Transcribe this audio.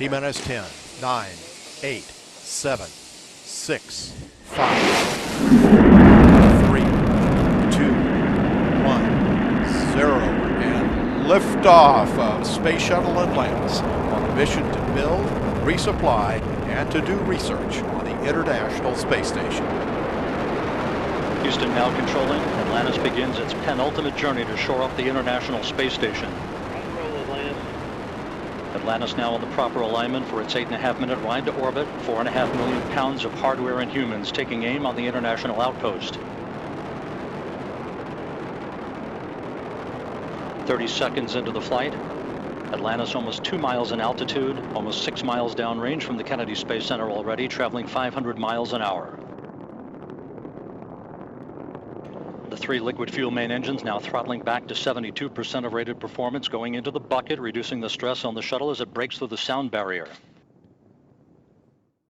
T-minus 10, 9, 8, 7, 6, 5, 3, 2, 1, 0, and liftoff of Space Shuttle Atlantis on a mission to build, resupply, and to do research on the International Space Station. Houston now controlling. Atlantis begins its penultimate journey to shore up the International Space Station. Atlantis now in the proper alignment for its 8.5-minute ride to orbit. 4.5 million pounds of hardware and humans taking aim on the International Outpost. 30 seconds into the flight. Atlantis almost 2 miles in altitude, almost 6 miles downrange from the Kennedy Space Center already, traveling 500 miles an hour. The 3 liquid fuel main engines now throttling back to 72% of rated performance, going into the bucket, reducing the stress on the shuttle as it breaks through the sound barrier.